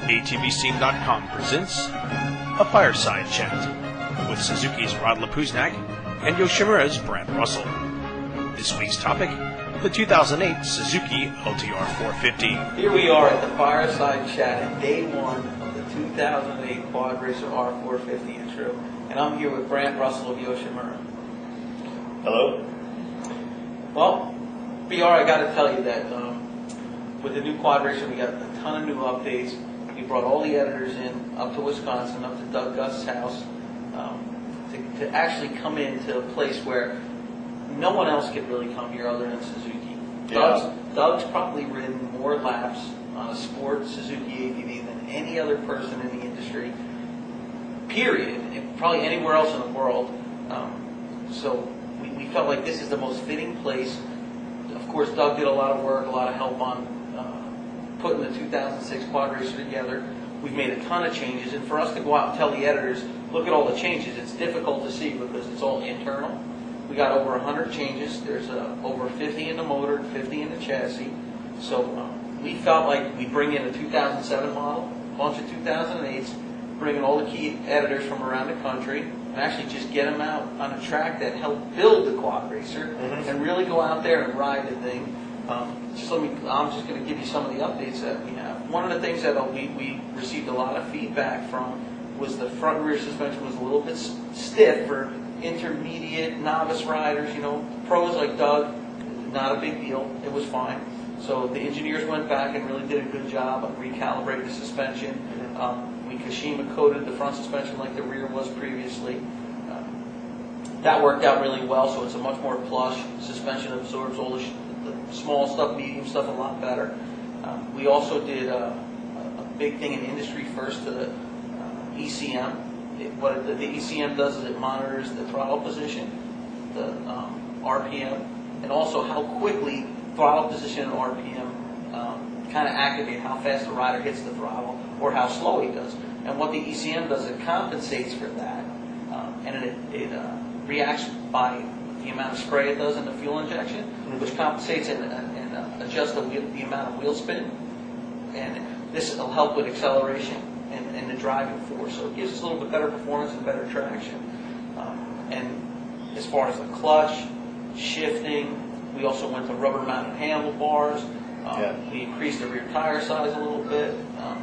ATVscene.com presents a Fireside Chat with Suzuki's Rod Lopusnak and Yoshimura's Brant Russell. This week's topic, the 2008 Suzuki LT-R450. Here we are at the Fireside Chat at day one of the 2008 Quad Racer R450 intro, and I'm here with Brant Russell of Yoshimura. Hello. Well, BR, I got to tell you that with the new Quad Racer, we got a ton of new updates. We brought all the editors in up to Wisconsin, up to Doug Gust's house, to actually come into a place where no one else could really come here other than Suzuki. Yeah. Doug's probably ridden more laps on a sport Suzuki ATV than any other person in the industry, period, and probably anywhere else in the world. So we felt like this is the most fitting place. Of course, Doug did a lot of work, a lot of help on putting the 2006 Quad Racer together. We've made a ton of changes, and for us to go out and tell the editors, look at all the changes, it's difficult to see because it's all internal. We got over 100 changes. There's over 50 in the motor, 50 in the chassis. So we felt like we bring in a 2007 model, a bunch of 2008s, bring in all the key editors from around the country, and actually just get them out on a track that helped build the Quad Racer, and really go out there and ride the thing. I'm just going to give you some of the updates that we have. One of the things that we received a lot of feedback from was the front and rear suspension was a little bit stiff for intermediate novice riders. You know, pros like Doug, not a big deal. It was fine. So the engineers went back and really did a good job of recalibrating the suspension. We Kashima coated the front suspension like the rear was previously. That worked out really well, so it's a much more plush suspension, absorbs all the small stuff, medium stuff a lot better. We also did a big thing in industry first to the ECM. What the ECM does is it monitors the throttle position, the RPM, and also how quickly throttle position and RPM kind of activate how fast the rider hits the throttle or how slow he does. And what the ECM does, it compensates for that, and it reacts by the amount of spray it does in the fuel injection, which compensates and adjusts the amount of wheel spin. And this will help with acceleration and the driving force. So it gives us a little bit better performance and better traction. And as far as the clutch, shifting, we also went to rubber-mounted handlebars. We increased the rear tire size a little bit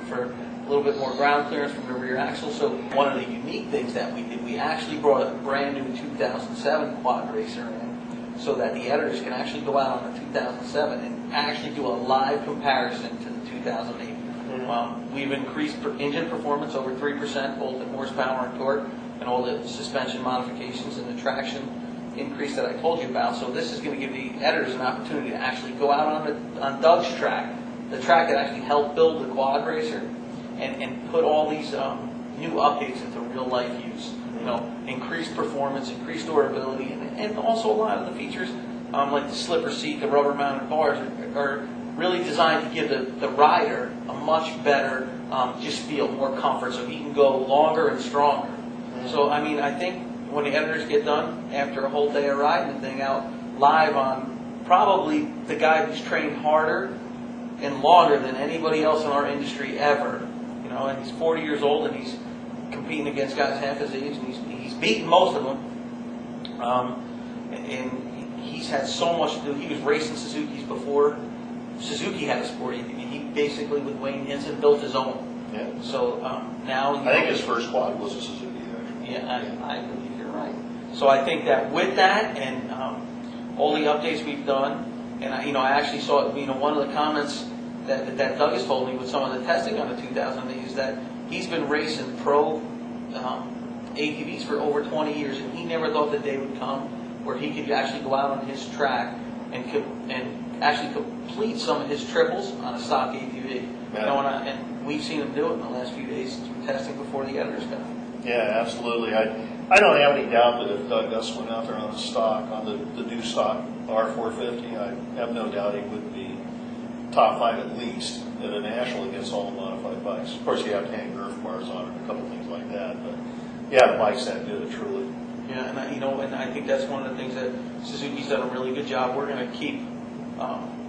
for a little bit more ground clearance from the rear axle. So one of the unique things that we did, we actually brought a brand new 2007 Quad Racer in so that the editors can actually go out on the 2007 and actually do a live comparison to the 2008. We've increased engine performance over 3%, both in horsepower and torque, and all the suspension modifications and the traction increase that I told you about. So this is going to give the editors an opportunity to actually go out on Doug's track, the track that actually helped build the Quad Racer, and put all these new updates into real life use. You know, increased performance, increased durability, and also a lot of the features like the slipper seat, the rubber mounted bars are really designed to give the rider a much better just feel, more comfort, so he can go longer and stronger. So I mean, I think when the editors get done after a whole day of riding the thing out live on probably the guy who's trained harder and longer than anybody else in our industry ever, you know, and he's 40 years old and he's competing against guys half his age, and he's beaten most of them. And he's had so much to do. He was racing Suzukis before Suzuki had a sport ATV. He basically, with Wienen, built his own. Yeah. So now I think his first quad was a Suzuki. Actually. Yeah, I believe you're right. So I think that with that and all the updates we've done, and I actually saw one of the comments that Doug has told me with some of the testing on the 2008 is that he's been racing pro ATVs for over 20 years, and he never thought the day would come where he could actually go out on his track and actually complete some of his triples on a stock ATV. Yeah. And we've seen him do it in the last few days through testing before the editors got him. Yeah, absolutely. I don't have any doubt that if Doug Gust went out there on the stock, on the new stock R450, I have no doubt he would be top 5 at least at a national against all the modified bikes. Of course, you have to hang Nerf bars on it, a couple things like that. But yeah, the bike's that good, truly. Yeah, and I think that's one of the things that Suzuki's done a really good job. We're going to keep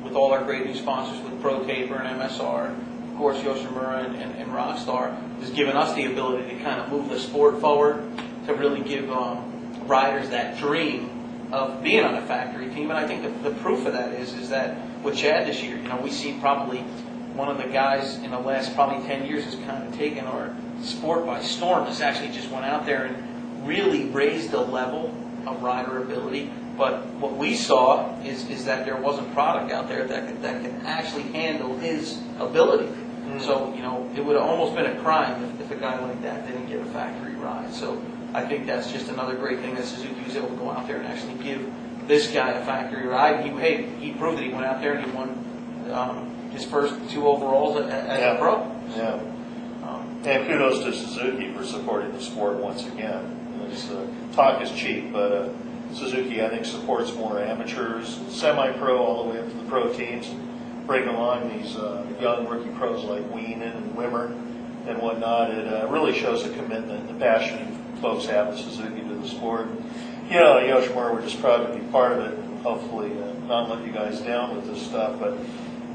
with all our great new sponsors with Pro Taper and MSR, of course, Yoshimura and Rockstar has given us the ability to kind of move the sport forward, to really give riders that dream of being on a factory team. And I think the proof of that is that with Chad this year, we see probably one of the guys in the last probably 10 years has kind of taken our sport by storm. This actually just went out there and really raised the level of rider ability. But what we saw is that there wasn't product out there that can actually handle his ability. So, it would have almost been a crime if a guy like that didn't get a factory ride. So I think that's just another great thing that Suzuki was able to go out there and actually give this guy a factory ride. He proved that he went out there and he won his first 2 overalls as a pro. Yeah. And kudos to Suzuki for supporting the sport once again. Talk is cheap, but Suzuki, I think, supports more amateurs, semi-pro all the way up to the pro teams, bringing along these young rookie pros like Wienen and Wimmer and whatnot. It really shows the commitment and the passion folks have at Suzuki to the sport. Yoshimura, we're just proud to be part of it, and hopefully not let you guys down with this stuff. But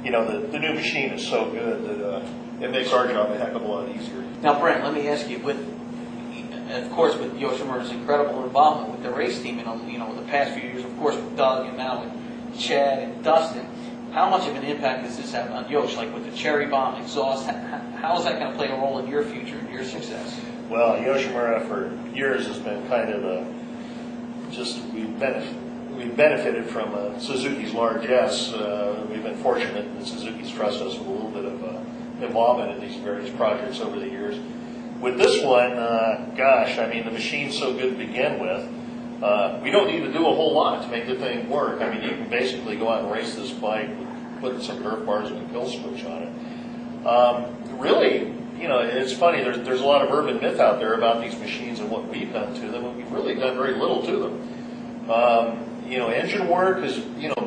the new machine is so good that it makes our job a heck of a lot easier. Now, Brent, let me ask you, of course, with Yoshimura's incredible involvement with the race team, the past few years, of course, with Doug and now with Chad and Dustin, how much of an impact does this have on Yosh? Like with the cherry bomb exhaust, how is that going to play a role in your future and your success? Well, Yoshimura for years has been kind of we've benefited from Suzuki's largesse. We've been fortunate that Suzuki's trusted us with a little bit of involvement in these various projects over the years. With this one, the machine's so good to begin with. We don't need to do a whole lot to make the thing work. You can basically go out and race this bike, put some Nerf bars and a kill switch on it. Really, it's funny. There's a lot of urban myth out there about these machines and what we've done to them, and we've really done very little to them. Engine work is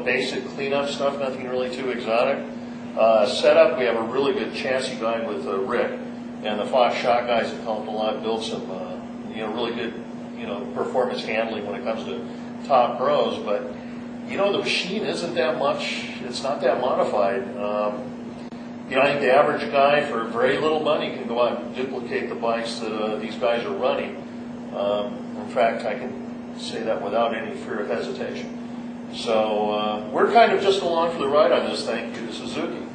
basic cleanup stuff, nothing really too exotic. Setup, we have a really good chassis guy with Rick, and the Fox Shot guys have helped a lot build some really good performance handling when it comes to top pros. But the machine isn't that much. It's not that modified. I think the average guy for very little money can go out and duplicate the bikes that these guys are running. In fact, I can say that without any fear of hesitation. So we're kind of just along for the ride on this, thank you to Suzuki.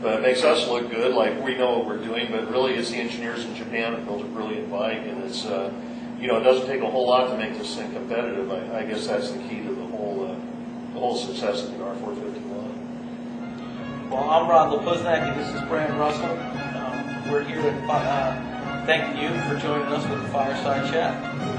But it makes us look good, like we know what we're doing, but really it's the engineers in Japan that built a brilliant bike, and it's it doesn't take a whole lot to make this thing competitive. I guess that's the key to the whole success of the R450 line. Well, I'm Rod Lopusnak, and this is Brant Russell. We're here to thank you for joining us with the Fireside Chat.